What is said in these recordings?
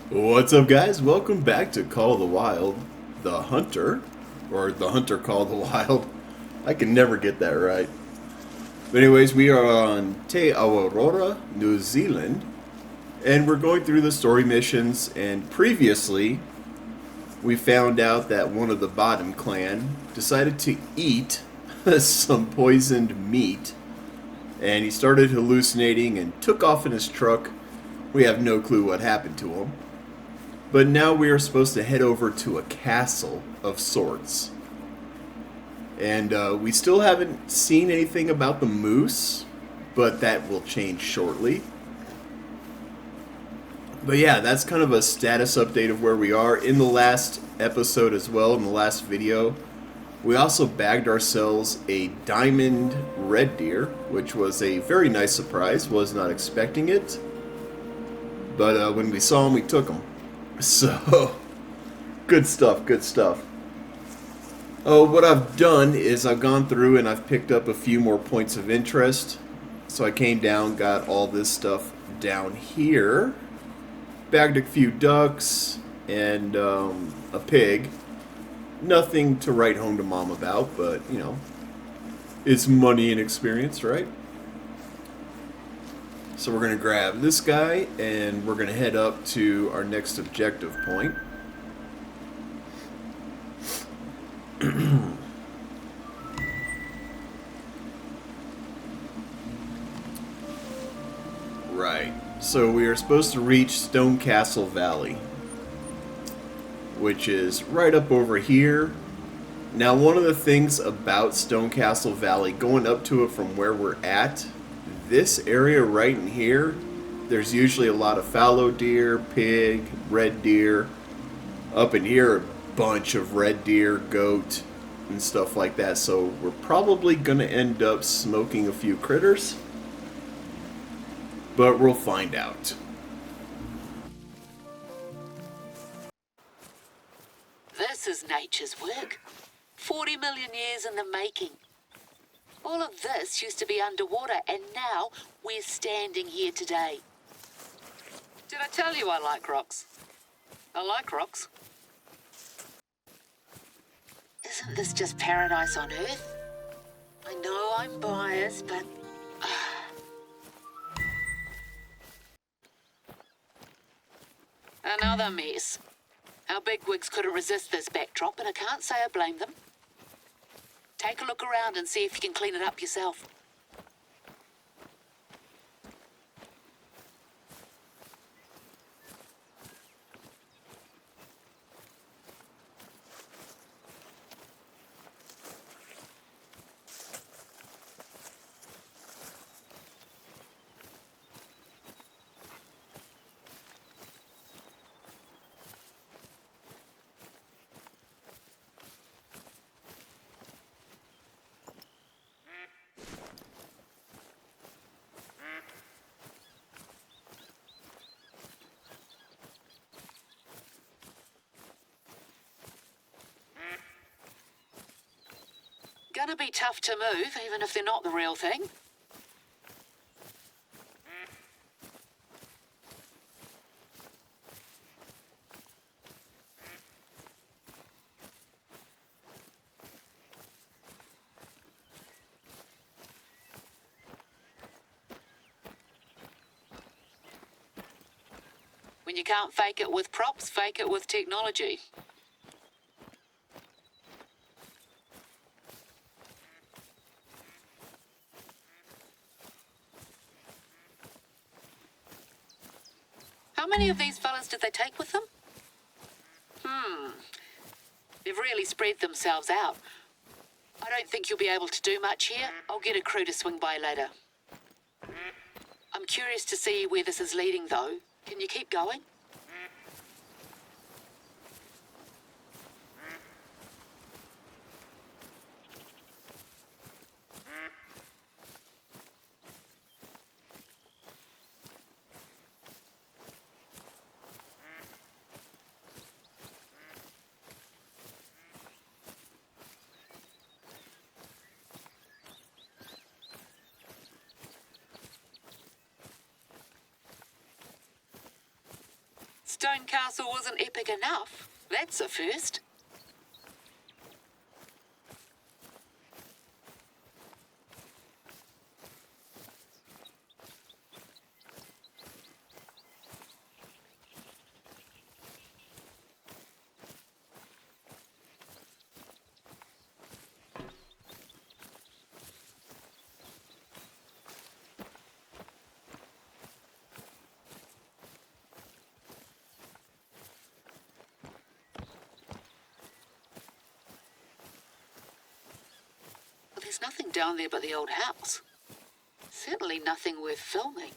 What's up, guys? Welcome back to Call of the Wild, the Hunter, or the Hunter Call of the Wild. I can never get that right. But anyways, we are on Te Aurora, New Zealand, and we're going through the story missions. And previously, we found out that one of the Bottom clan decided to eat some poisoned meat, and he started hallucinating and took off in his truck. We have no clue what happened to him. But now we are supposed to head over to a castle of sorts. And we still haven't seen anything about the moose, but that will change shortly. But yeah, that's kind of a status update of where we are. In the last episode as well, in the last video, we also bagged ourselves a diamond red deer, which was a very nice surprise. Was not expecting it. But when we saw him, we took him. So, good stuff, good stuff. Oh, what I've done is I've gone through and I've picked up a few more points of interest. So I came down, got all this stuff down here. Bagged a few ducks and a pig. Nothing to write home to mom about, but, you know, it's money and experience, right? So we're going to grab this guy, and we're going to head up to our next objective point. Right. So we are supposed to reach Stone Castle Valley, which is right up over here. Now, one of the things about Stone Castle Valley, going up to it from where we're at, this area right in here, there's usually a lot of fallow deer, pig, red deer. Up in here, a bunch of red deer, goat, and stuff like that. So we're probably going to end up smoking a few critters. But we'll find out. This is nature's work. 40 million years in the making. All of this used to be underwater, and now we're standing here today. Did I tell you I like rocks? I like rocks. Isn't this just paradise on Earth? I know I'm biased, but... Another mess. Our bigwigs couldn't resist this backdrop, and I can't say I blame them. Take a look around and see if you can clean it up yourself. Gonna be tough to move, even if they're not the real thing. When you can't fake it with props, fake it with technology. How many of these fellas did they take with them? They've really spread themselves out. I don't think you'll be able to do much here. I'll get a crew to swing by later. I'm curious to see where this is leading, though. Can you keep going? Stone Castle wasn't epic enough. That's a first. Well, there's nothing down there but the old house. Certainly nothing worth filming.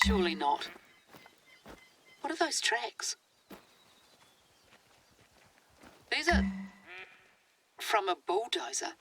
Surely not. What are those tracks? These are from a bulldozer.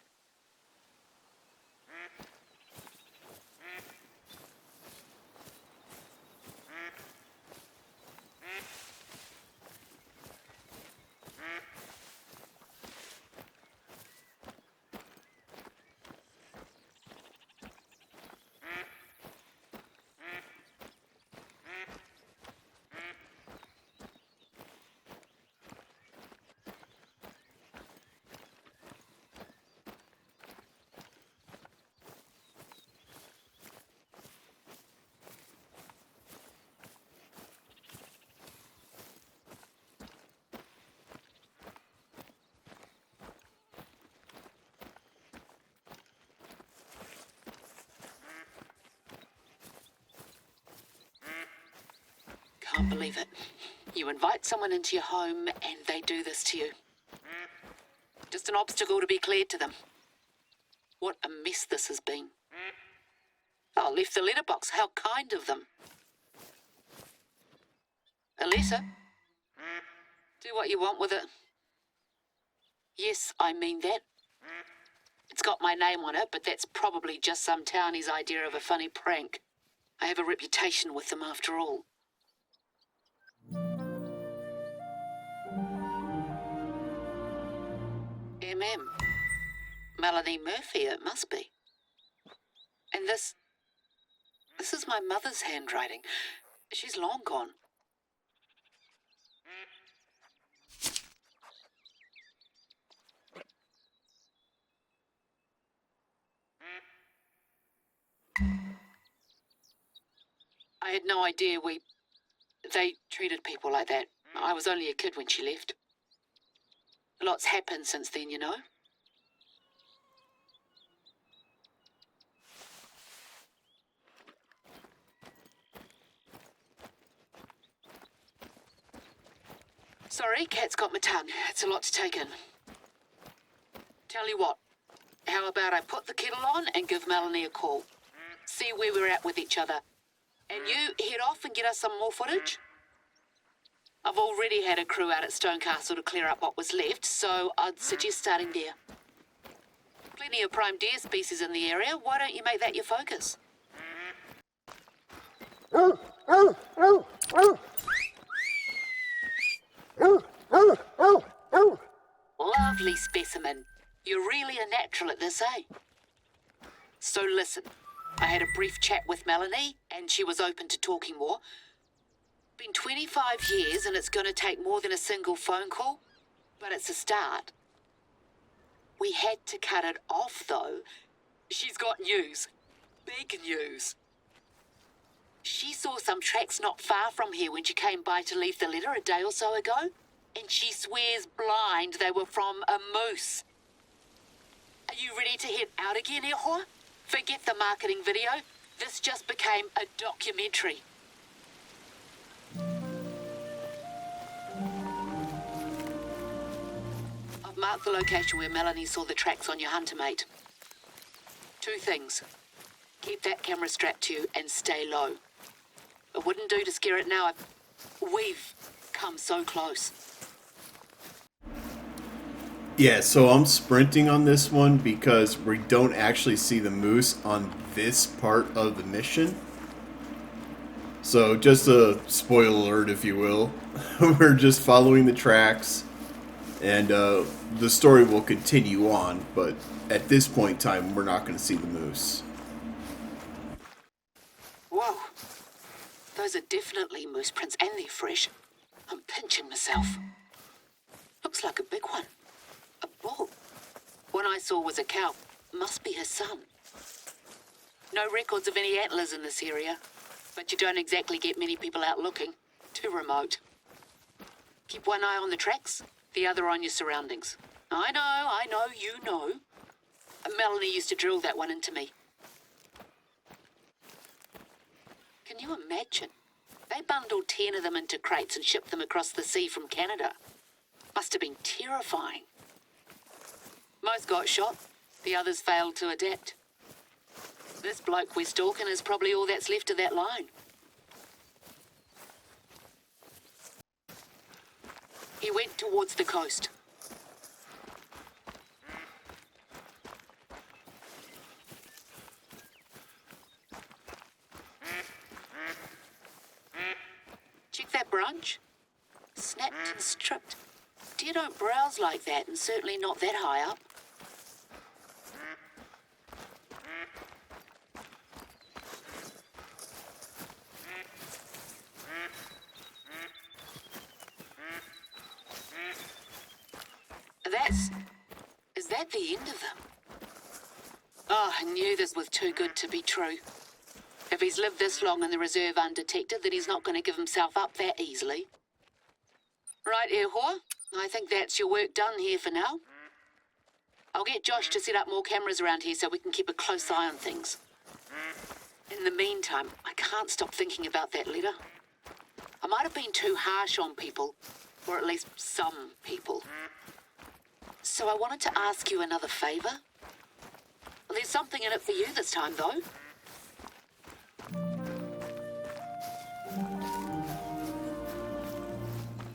Can't believe it. You invite someone into your home and they do this to you. Just an obstacle to be cleared to them. What a mess this has been. Oh, left the letterbox. How kind of them. Alessa, do what you want with it. Yes, I mean that. It's got my name on it, but that's probably just some townie's idea of a funny prank. I have a reputation with them after all. MM. Melanie Murphy, it must be. And this is my mother's handwriting. She's long gone. I had no idea they treated people like that. I was only a kid when she left. Lots happened since then, you know. Sorry, cat's got my tongue. It's a lot to take in. Tell you what, how about I put the kettle on and give Melanie a call? See where we're at with each other. And you head off and get us some more footage? I've already had a crew out at Stone Castle to clear up what was left, so I'd suggest starting there. Plenty of prime deer species in the area. Why don't you make that your focus? Lovely specimen. You're really a natural at this, eh? So listen, I had a brief chat with Melanie, and she was open to talking more. Been 25 years, and it's going to take more than a single phone call, but it's a start. We had to cut it off, though. She's got news. Big news. She saw some tracks not far from here when she came by to leave the letter a day or so ago, and she swears blind they were from a moose. Are you ready to head out again, Ehua? Forget the marketing video. This just became a documentary. I've marked the location where Melanie saw the tracks on your hunter mate. 2 things. Keep that camera strapped to you and stay low. It wouldn't do to scare it now. We've come so close. Yeah, so I'm sprinting on this one because we don't actually see the moose on this part of the mission. So just a spoiler alert, if you will. We're just following the tracks, and the story will continue on, but at this point in time, we're not going to see the moose. Whoa. Those are definitely moose prints, and they're fresh. I'm pinching myself. Looks like a big one. A bull. One I saw was a cow. Must be his son. No records of any antlers in this area, but you don't exactly get many people out looking. Too remote. Keep one eye on the tracks, the other on your surroundings. I know, you know. Melanie used to drill that one into me. Can you imagine? They bundled 10 of them into crates and shipped them across the sea from Canada. Must have been terrifying. Most got shot, the others failed to adapt. This bloke we're stalking is probably all that's left of that line. He went towards the coast. Check that branch. Snapped and stripped. Deer don't browse like that, and certainly not that high up. Is that the end of them? Oh, I knew this was too good to be true. If he's lived this long in the reserve undetected, then he's not going to give himself up that easily. Right, Erhor, I think that's your work done here for now. I'll get Josh to set up more cameras around here so we can keep a close eye on things. In the meantime, I can't stop thinking about that letter. I might have been too harsh on people, or at least some people. So I wanted to ask you another favour. There's something in it for you this time, though.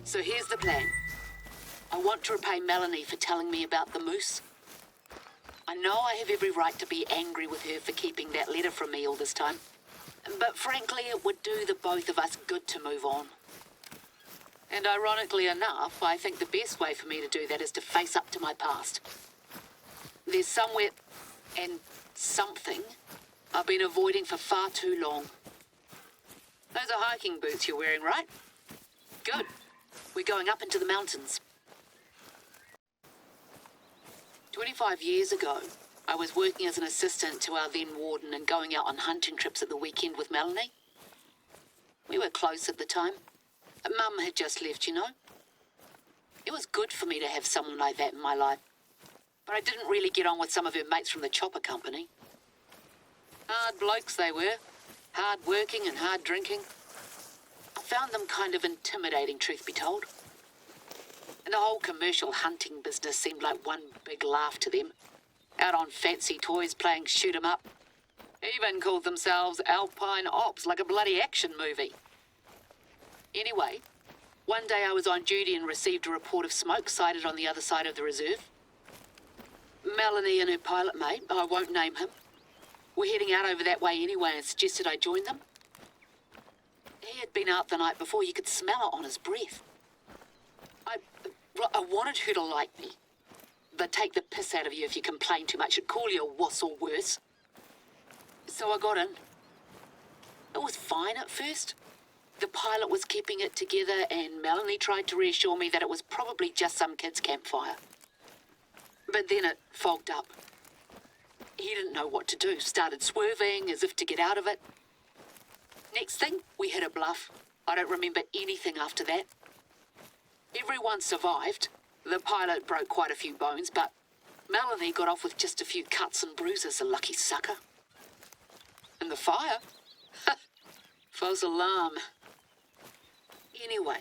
So here's the plan. I want to repay Melanie for telling me about the moose. I know I have every right to be angry with her for keeping that letter from me all this time. But frankly, it would do the both of us good to move on. And ironically enough, I think the best way for me to do that is to face up to my past. There's somewhere and something I've been avoiding for far too long. Those are hiking boots you're wearing, right? Good. We're going up into the mountains. 25 years ago, I was working as an assistant to our then warden and going out on hunting trips at the weekend with Melanie. We were close at the time. Mum had just left, you know. It was good for me to have someone like that in my life. But I didn't really get on with some of her mates from the chopper company. Hard blokes they were. Hard working and hard drinking. I found them kind of intimidating, truth be told. And the whole commercial hunting business seemed like one big laugh to them. Out on fancy toys playing shoot 'em up. Even called themselves Alpine Ops, like a bloody action movie. Anyway, one day I was on duty and received a report of smoke sighted on the other side of the reserve. Melanie and her pilot mate, I won't name him, were heading out over that way anyway and suggested I join them. He had been out the night before. You could smell it on his breath. I wanted her to like me. They'd take the piss out of you if you complain too much. They'd call you a wuss or worse. So I got in. It was fine at first. The pilot was keeping it together and Melanie tried to reassure me that it was probably just some kid's campfire. But then it fogged up. He didn't know what to do, started swerving as if to get out of it. Next thing, we hit a bluff. I don't remember anything after that. Everyone survived. The pilot broke quite a few bones, but Melanie got off with just a few cuts and bruises, a lucky sucker. And the fire? False alarm. Anyway,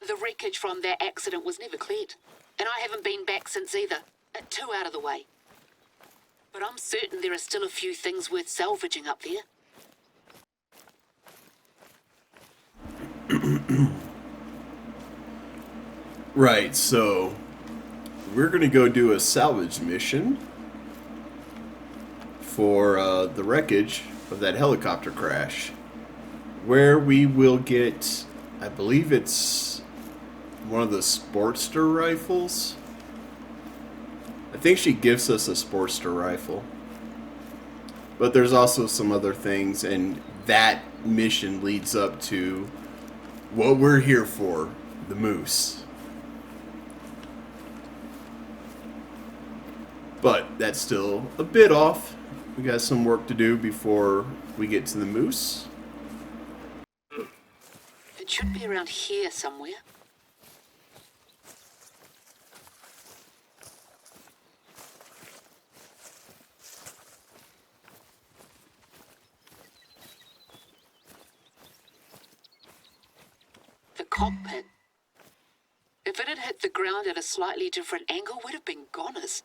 the wreckage from that accident was never cleared, and I haven't been back since either. Too out of the way. But I'm certain there are still a few things worth salvaging up there. Right, so we're going to go do a salvage mission for the wreckage of that helicopter crash, where we will get, I believe it's one of the Sportster rifles. I think she gives us a Sportster rifle. But there's also some other things, and that mission leads up to what we're here for, the moose. But that's still a bit off. We got some work to do before we get to the moose. It should be around here somewhere. The cockpit. If it had hit the ground at a slightly different angle, we'd have been goners.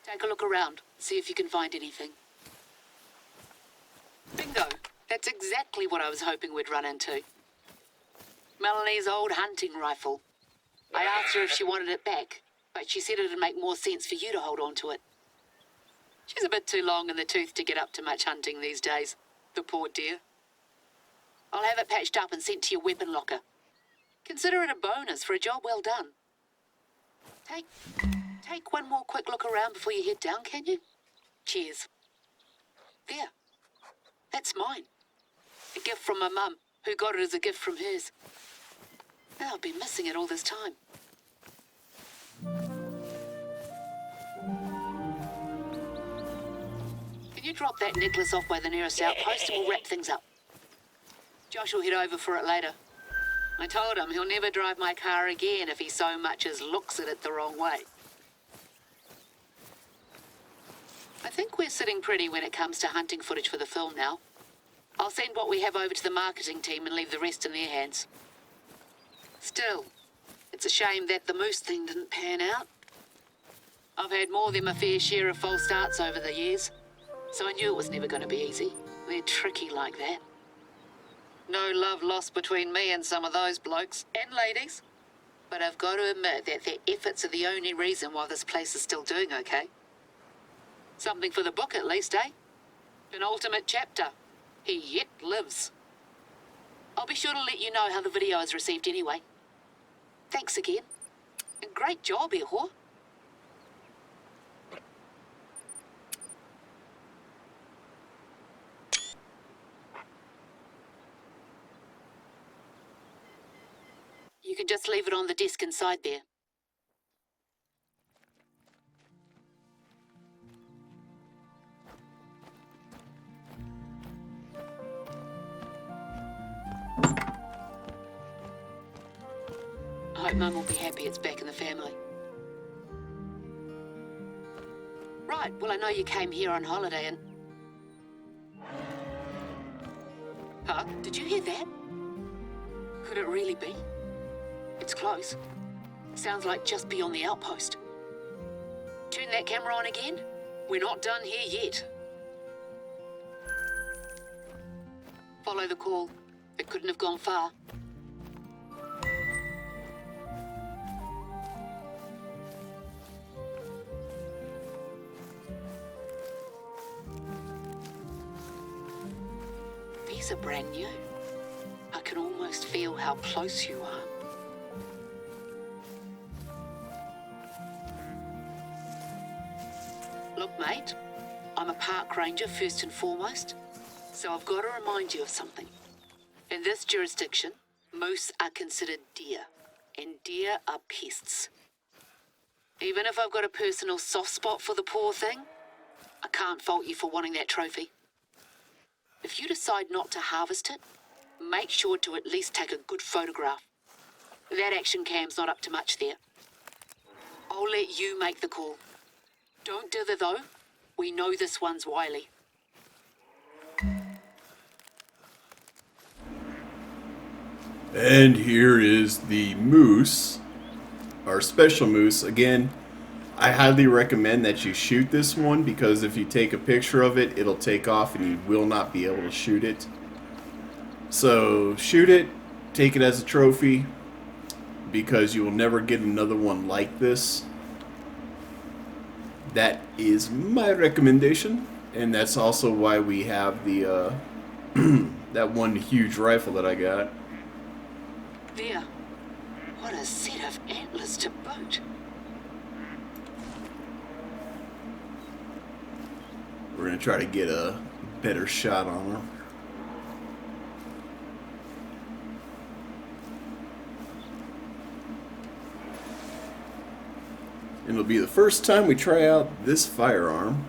Take a look around, see if you can find anything. Bingo! That's exactly what I was hoping we'd run into. Melanie's old hunting rifle. I asked her if she wanted it back, but she said it'd make more sense for you to hold on to it. She's a bit too long in the tooth to get up to much hunting these days, the poor dear. I'll have it patched up and sent to your weapon locker. Consider it a bonus for a job well done. Take one more quick look around before you head down, can you? Cheers. There. That's mine. A gift from my mum, who got it as a gift from hers. Now I've been missing it all this time. Can you drop that necklace off by the nearest outpost and we'll wrap things up? Josh will head over for it later. I told him he'll never drive my car again if he so much as looks at it the wrong way. I think we're sitting pretty when it comes to hunting footage for the film now. I'll send what we have over to the marketing team and leave the rest in their hands. Still, it's a shame that the moose thing didn't pan out. I've had more than my fair share of false starts over the years, so I knew it was never going to be easy. They're tricky like that. No love lost between me and some of those blokes and ladies, but I've got to admit that their efforts are the only reason why this place is still doing okay. Something for the book at least, eh? Penultimate chapter. He yet lives. I'll be sure to let you know how the video is received anyway. Thanks again. And great job, Ehor. You can just leave it on the desk inside there. I hope Mum will be happy it's back in the family. Right, well I know you came here on holiday and... Huh? Did you hear that? Could it really be? It's close. Sounds like just beyond the outpost. Turn that camera on again. We're not done here yet. Follow the call. It couldn't have gone far. These are brand new. I can almost feel how close you are. Look, mate, I'm a park ranger first and foremost, so I've got to remind you of something. In this jurisdiction, moose are considered deer, and deer are pests. Even if I've got a personal soft spot for the poor thing, I can't fault you for wanting that trophy. If you decide not to harvest it, make sure to at least take a good photograph. That action cam's not up to much there. I'll let you make the call. Don't dither though. We know this one's wily. And here is the moose, our special moose. Again, I highly recommend that you shoot this one because if you take a picture of it, it'll take off and you will not be able to shoot it. So shoot it, take it as a trophy because you will never get another one like this. That is my recommendation, and that's also why we have the that one huge rifle that I got. There. What a set of antlers to boot. We're gonna try to get a better shot on her. And it'll be the first time we try out this firearm.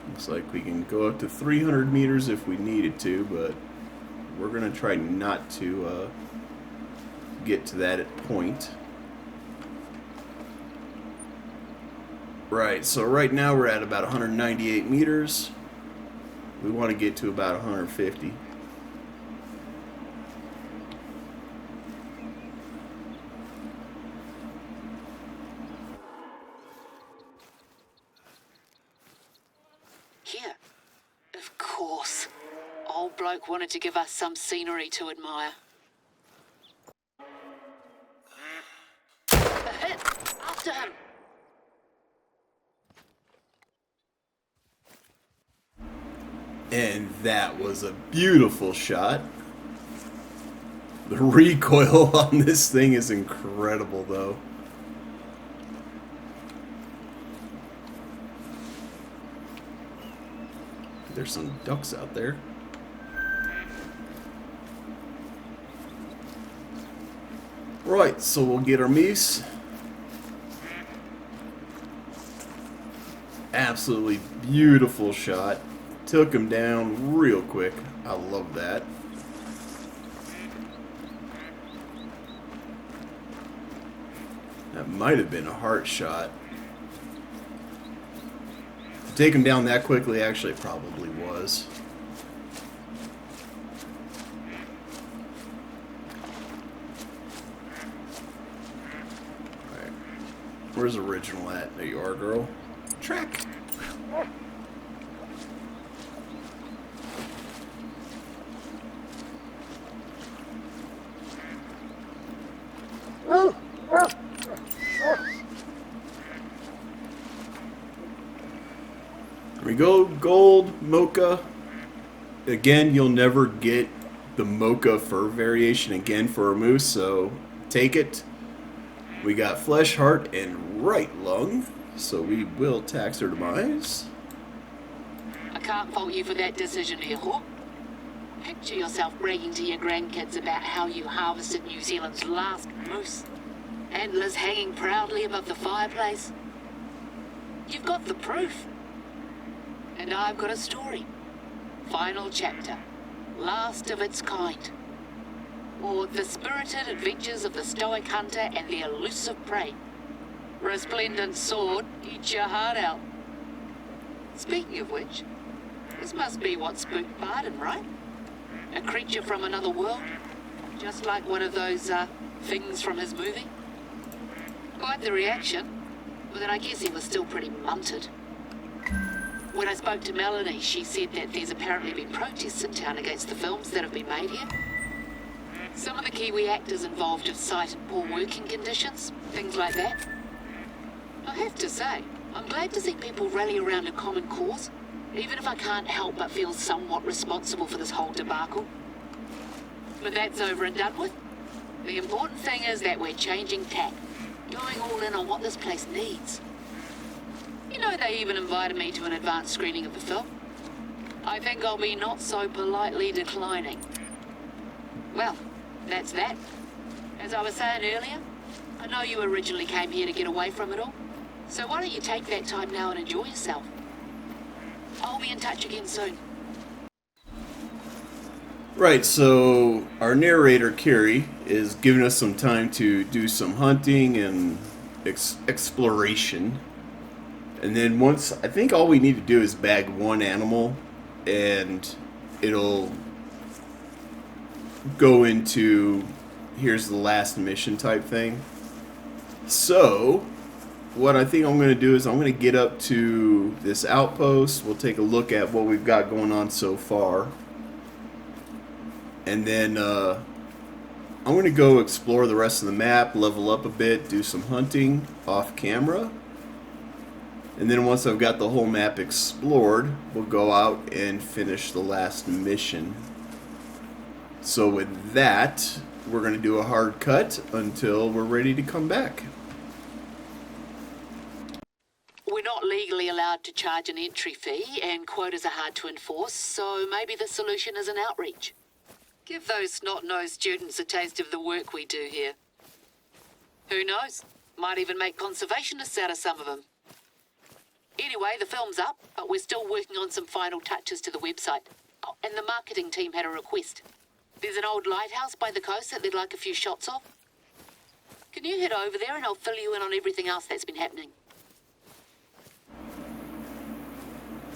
Looks like we can go up to 300 meters if we needed to, but we're going to try not to get to that point. Right, so right now we're at about 198 meters. We want to get to about 150. Here. Of course. Old bloke wanted to give us some scenery to admire. A hit! After him! And that was a beautiful shot. The recoil on this thing is incredible, though. There's some ducks out there. Right, so we'll get our meese. Absolutely beautiful shot. Took him down real quick. I love that. That might have been a heart shot. To take him down that quickly, actually, it probably was. Alright. Where's original at? There you are, girl. Track! There we go, gold, mocha. Again, you'll never get the mocha fur variation again for a moose, so take it. We got flesh, heart, and right lung, so we will tax her demise. I can't fault you for that decision, Eho. Picture yourself bragging to your grandkids about how you harvested New Zealand's last moose. Antlers hanging proudly above the fireplace. You've got the proof. And I've got a story. Final chapter. Last of its kind. Or the spirited adventures of the stoic hunter and the elusive prey. Resplendent sword, eat your heart out. Speaking of which, this must be what spooked Barden, right? A creature from another world? Just like one of those, things from his movie? Quite the reaction, but then I guess he was still pretty munted. When I spoke to Melanie, she said that there's apparently been protests in town against the films that have been made here. Some of the Kiwi actors involved have cited poor working conditions, things like that. I have to say, I'm glad to see people rally around a common cause, even if I can't help but feel somewhat responsible for this whole debacle. But that's over and done with. The important thing is that we're changing tack, going all in on what this place needs. You know, they even invited me to an advanced screening of the film. I think I'll be not so politely declining. Well, that's that. As I was saying earlier, I know you originally came here to get away from it all. So why don't you take that time now and enjoy yourself? I'll be in touch again soon. Right, so our narrator, Carrie, is giving us some time to do some hunting and exploration. And then once, I think all we need to do is bag one animal, and it'll go into here's the last mission type thing. So, what I think I'm going to do is I'm going to get up to this outpost. We'll take a look at what we've got going on so far. And then I'm going to go explore the rest of the map, level up a bit, do some hunting off camera. And then once I've got the whole map explored, we'll go out and finish the last mission. So with that, we're going to do a hard cut until we're ready to come back. We're not legally allowed to charge an entry fee, and quotas are hard to enforce, so maybe the solution is an outreach. Give those snot-nosed students a taste of the work we do here. Who knows? Might even make conservationists out of some of them. Anyway, the film's up, but we're still working on some final touches to the website. Oh, and the marketing team had a request. There's an old lighthouse by the coast that they'd like a few shots of. Can you head over there and I'll fill you in on everything else that's been happening?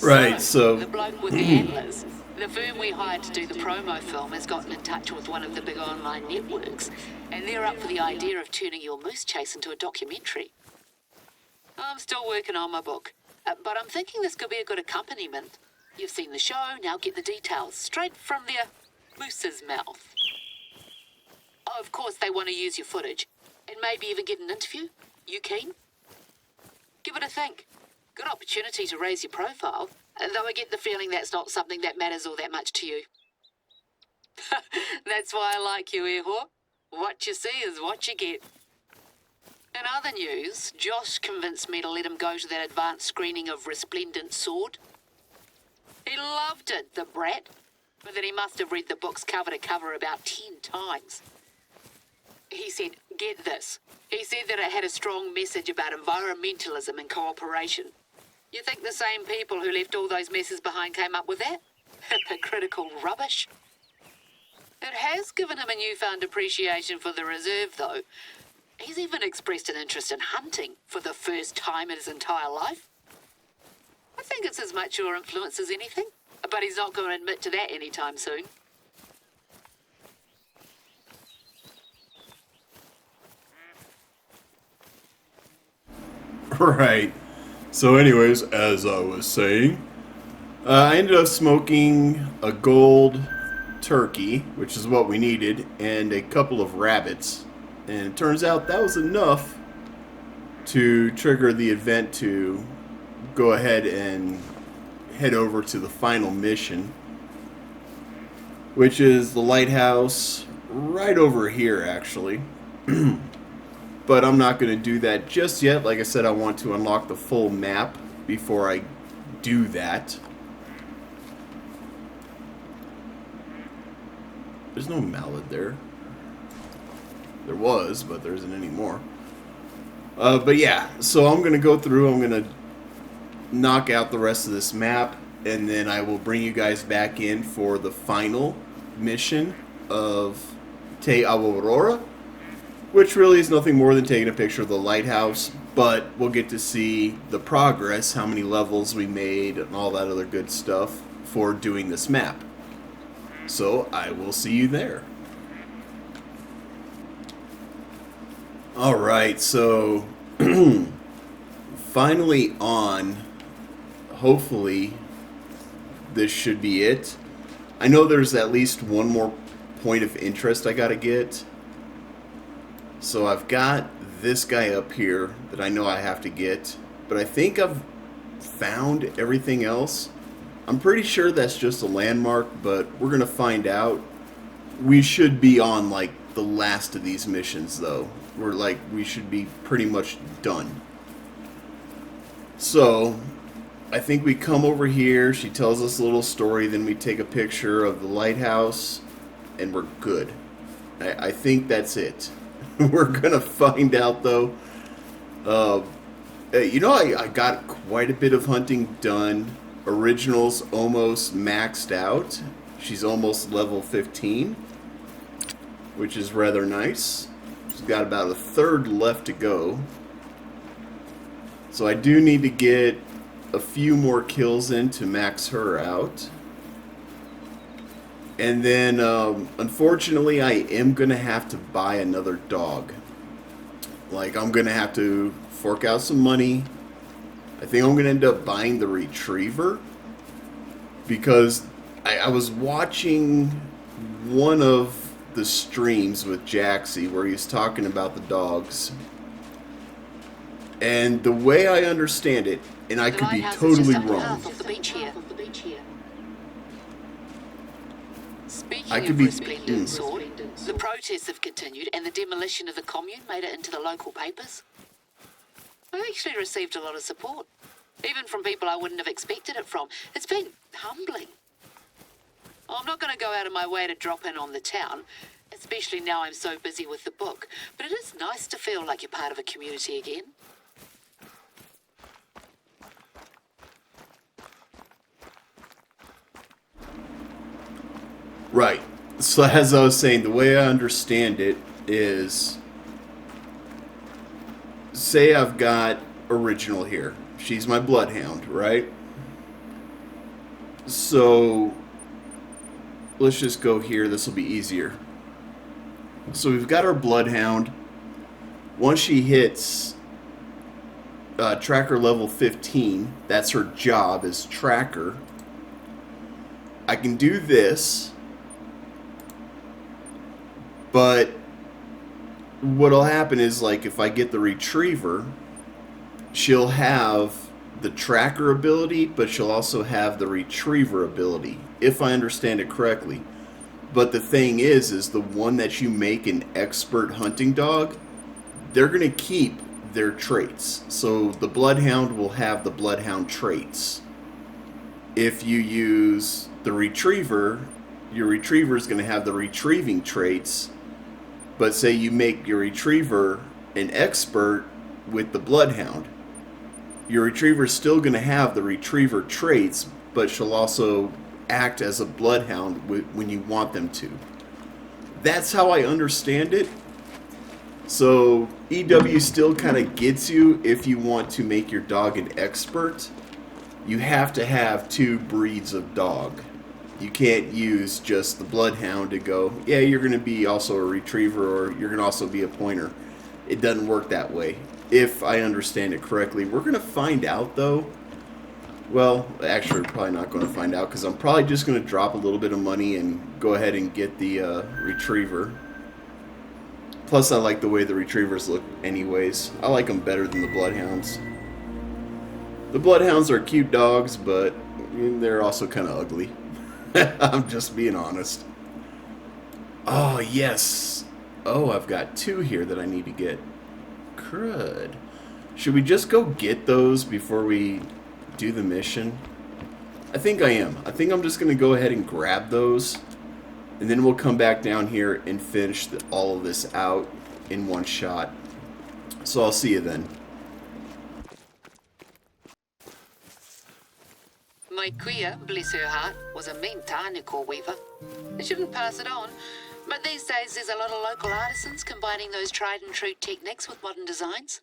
Right, so the bloke with the antlers. The firm we hired to do the promo film has gotten in touch with one of the big online networks, and they're up for the idea of turning your moose chase into a documentary. I'm still working on my book, but I'm thinking this could be a good accompaniment. You've seen the show, now get the details straight from their moose's mouth. Oh, of course they want to use your footage, and maybe even get an interview. You keen? Give it a think. Good opportunity to raise your profile, though I get the feeling that's not something that matters all that much to you. That's why I like you, Ehor. What you see is what you get. In other news, Josh convinced me to let him go to that advanced screening of Resplendent Sword. He loved it, the brat, but then he must have read the books cover to cover about 10 times. He said, get this, he said that it had a strong message about environmentalism and cooperation. You think the same people who left all those messes behind came up with that? Hypocritical rubbish. It has given him a newfound appreciation for the reserve, though. He's even expressed an interest in hunting for the first time in his entire life. I think it's as much your influence as anything, but he's not going to admit to that anytime soon. right. So anyways, as I was saying, I ended up smoking a gold turkey, which is what we needed, and a couple of rabbits. And it turns out that was enough to trigger the event to go ahead and head over to the final mission, which is the lighthouse right over here, actually. But I'm not going to do that just yet. Like I said, I want to unlock the full map before I do that. There's no mallard there. There was, but there isn't anymore. But yeah, so I'm going to go through. I'm going to knock out the rest of this map, and then I will bring you guys back in for the final mission of Te Aurora, which really is nothing more than taking a picture of the lighthouse, but we'll get to see the progress, how many levels we made, and all that other good stuff for doing this map. So I will see you there. Alright, so finally on. Hopefully this should be it. I know there's at least one more point of interest I gotta get. So I've got this guy up here that I know I have to get, but I think I've found everything else. I'm pretty sure that's just a landmark, but we're gonna find out. We should be on like the last of these missions though. We should be pretty much done. So I think we come over here, she tells us a little story, then we take a picture of the lighthouse, and we're good. I think that's it. We're gonna find out though. I got quite a bit of hunting done. Original's almost maxed out. She's almost level 15, which is rather nice. She's got about a third left to go. So I do need to get a few more kills in to max her out. And then, unfortunately, I am going to have to buy another dog. Like, I'm going to have to fork out some money. I think I'm going to end up buying the retriever because I was watching one of the streams with Jaxie where he was talking about the dogs. And the way I understand it, and I could be totally wrong. Speaking I could of be. resplendent sword, the protests have continued and the demolition of the commune made it into the local papers. I actually received a lot of support, even from people I wouldn't have expected it from. It's been humbling. I'm not going to go out of my way to drop in on the town, especially now I'm so busy with the book, but it is nice to feel like you're part of a community again. Right. So as I was saying, the way I understand it is, say I've got Original here. She's my bloodhound, right? So let's just go here. This will be easier. So we've got our bloodhound. Once she hits tracker level 15, that's her job as tracker. I can do this, but what'll happen is, like, if I get the retriever, she'll have the tracker ability, but she'll also have the retriever ability, if I understand it correctly. But the thing is the one that you make an expert hunting dog, they're going to keep their traits. So the bloodhound will have the bloodhound traits. If you use the retriever, your retriever is going to have the retrieving traits. But say you make your retriever an expert with the bloodhound, your retriever is still going to have the retriever traits, but she'll also act as a bloodhound when you want them to. That's how I understand it. So EW still kind of gets you if you want to make your dog an expert. You have to have two breeds of dog. You can't use just the bloodhound to go, yeah, you're going to be also a retriever or you're going to also be a pointer. It doesn't work that way, if I understand it correctly. We're going to find out, though. Well, actually, we're probably not going to find out because I'm probably just going to drop a little bit of money and go ahead and get the retriever. Plus, I like the way the retrievers look anyways. I like them better than the bloodhounds. The bloodhounds are cute dogs, but they're also kind of ugly. I'm just being honest. Oh, yes. Oh, I've got two here that I need to get. Crud. Should we just go get those before we do the mission? I think I am. I think I'm just going to go ahead and grab those. And then we'll come back down here and finish all of this out in one shot. So I'll see you then. My queer, bless her heart, was a mean tarnicore weaver. I shouldn't pass it on, but these days there's a lot of local artisans combining those tried and true techniques with modern designs.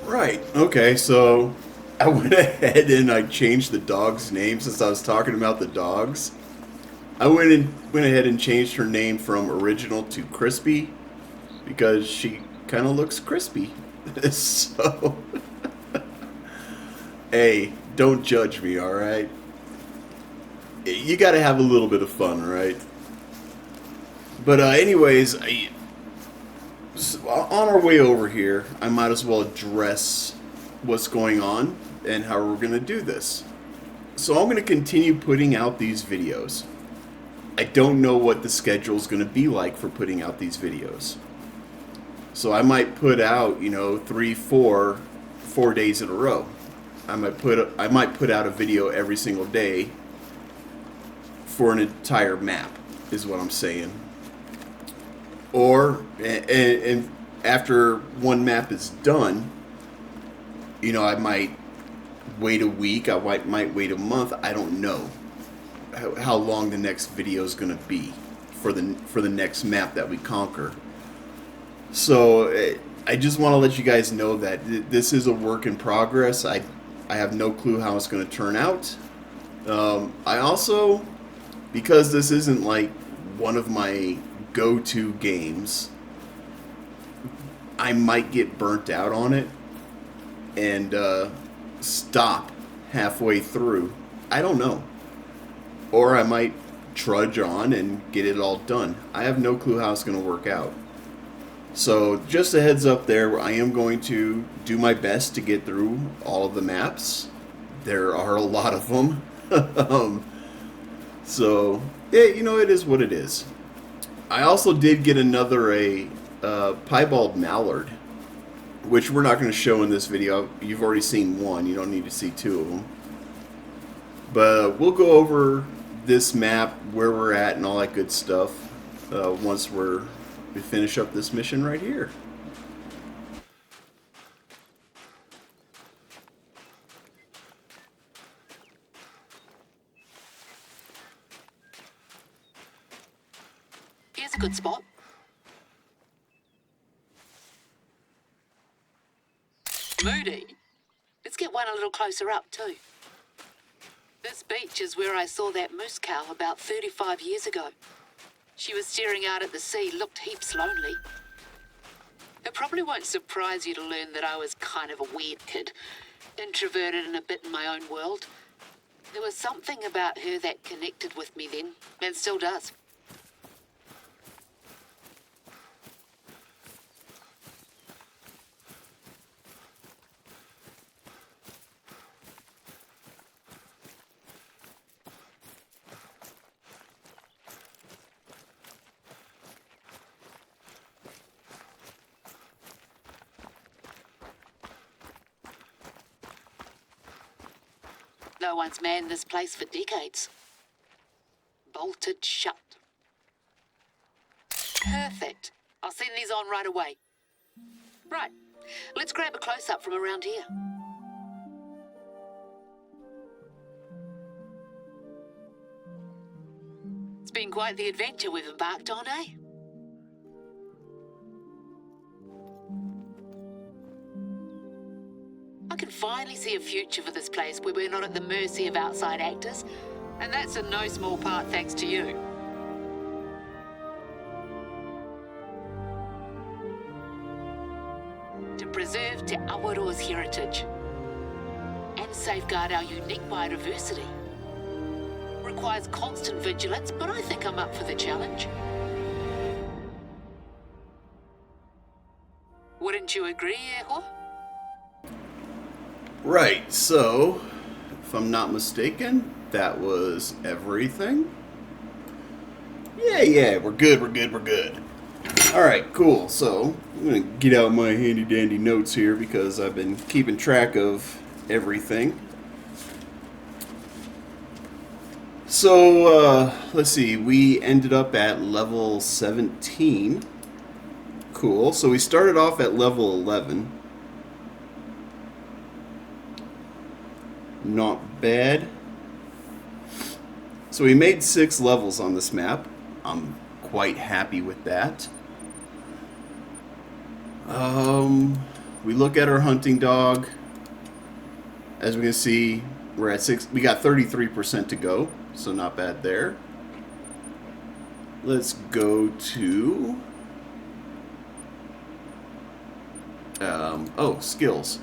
Right, okay, so I went ahead and I changed the dog's name since I was talking about the dogs. I went ahead and changed her name from Original to Crispy because she kind of looks crispy. So, hey, don't judge me, alright? You gotta have a little bit of fun, right? But anyways, on our way over here, I might as well address what's going on and how we're going to do this. So I'm going to continue putting out these videos. I don't know what the schedule is going to be like for putting out these videos. So I might put out, 4 days in a row. I might put out a video every single day for an entire map, is what I'm saying. Or and after one map is done, I might wait a week. I might wait a month. I don't know how long the next video is going to be for the next map that we conquer. So I just want to let you guys know that this is a work in progress. I have no clue how it's going to turn out. I also, because this isn't like one of my go-to games, I might get burnt out on it and stop halfway through. I don't know. Or I might trudge on and get it all done. I have no clue how it's going to work out. So just a heads up there, I am going to do my best to get through all of the maps. There are a lot of them. So, yeah, it is what it is. I also did get another piebald mallard, which we're not going to show in this video. You've already seen one. You don't need to see two of them. But we'll go over this map, where we're at, and all that good stuff once we finish up this mission right here. Here's a good spot. Moody. Let's get one a little closer up too. This beach is where I saw that moose cow about 35 years ago. She was staring out at the sea, looked heaps lonely. It probably won't surprise you to learn that I was kind of a weird kid, introverted and a bit in my own world. There was something about her that connected with me then, and still does. No one's manned this place for decades. Bolted shut. Perfect. I'll send these on right away. Right, let's grab a close-up from around here. It's been quite the adventure we've embarked on, eh? I can finally see a future for this place where we're not at the mercy of outside actors, and that's in no small part thanks to you. To preserve Te Awaroa's heritage and safeguard our unique biodiversity requires constant vigilance, but I think I'm up for the challenge. Wouldn't you agree, Eho? Right, so, if I'm not mistaken, that was everything. Yeah, we're good. Alright, cool. So, I'm going to get out my handy-dandy notes here because I've been keeping track of everything. So, let's see, we ended up at level 17. Cool, so we started off at level 11. Not bad. So we made 6 levels on this map. I'm quite happy with that. We look at our hunting dog. As we can see, we're at 6. We got 33% to go, so not bad there. Let's go to skills.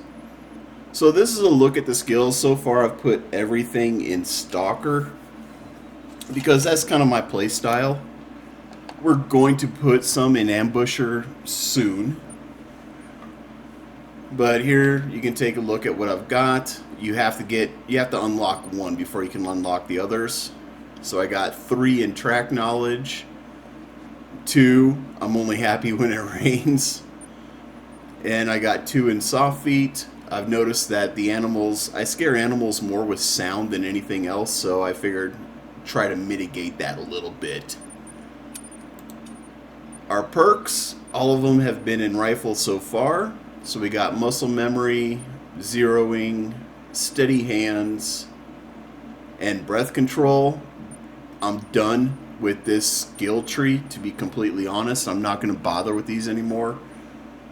So this is a look at the skills. So far I've put everything in Stalker because that's kind of my play style. We're going to put some in Ambusher soon. But here you can take a look at what I've got. You have to unlock one before you can unlock the others. So I got 3 in track knowledge. 2, I'm only happy when it rains. And I got 2 in soft feet. I've noticed that I scare animals more with sound than anything else, so I figured try to mitigate that a little bit. Our perks, all of them have been in rifle so far. So we got muscle memory, zeroing, steady hands, and breath control. I'm done with this skill tree, to be completely honest. I'm not going to bother with these anymore.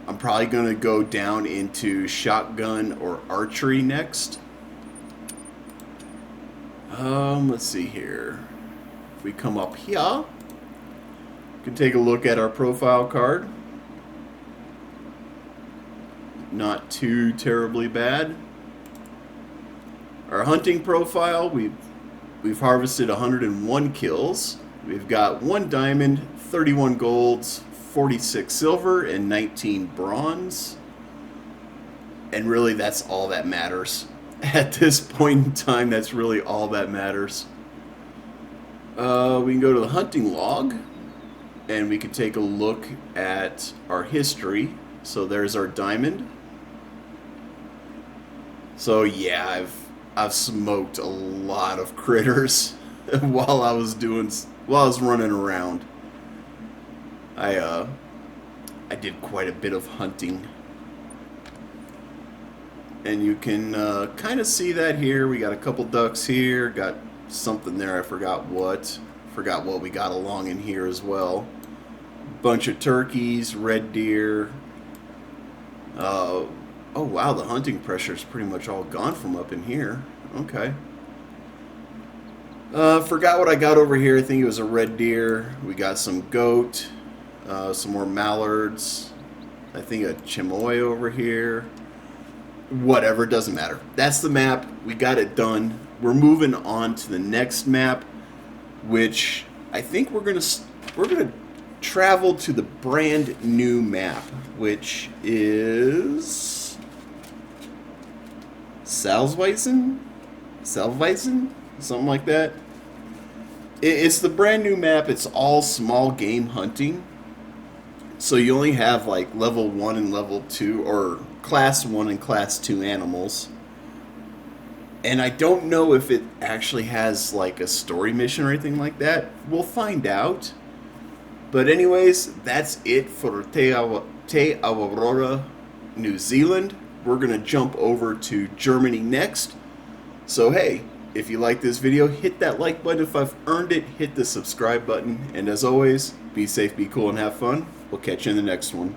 I'm probably going to go down into shotgun or archery next. Let's see here. If we come up here, we can take a look at our profile card. Not too terribly bad. Our hunting profile, we've harvested 101 kills. We've got 1 diamond, 31 golds, 46 silver, and 19 bronze. And really, that's all that matters. At this point in time, that's really all that matters. We can go to the hunting log, and we can take a look at our history. So there's our diamond. So yeah, I've smoked a lot of critters while I was running around. I did quite a bit of hunting. And you can kind of see that here. We got a couple ducks here. Got something there. I forgot what. Forgot what we got along in here as well. Bunch of turkeys, red deer. Oh wow, the hunting pressure is pretty much all gone from up in here. Okay. Forgot what I got over here. I think it was a red deer. We got some goat, some more mallards. I think a chamoy over here. Whatever, doesn't matter. That's the map. We got it done. We're moving on to the next map, which I think we're gonna travel to the brand new map, which is Salzweizen, something like that. It's the brand new map. It's all small game hunting. So you only have like level 1 and level 2, or class 1 and class 2 animals. And I don't know if it actually has like a story mission or anything like that. We'll find out. But anyways, that's it for Te Aurora, New Zealand. We're going to jump over to Germany next. So hey, if you like this video, hit that like button. If I've earned it, hit the subscribe button. And as always, be safe, be cool, and have fun. We'll catch you in the next one.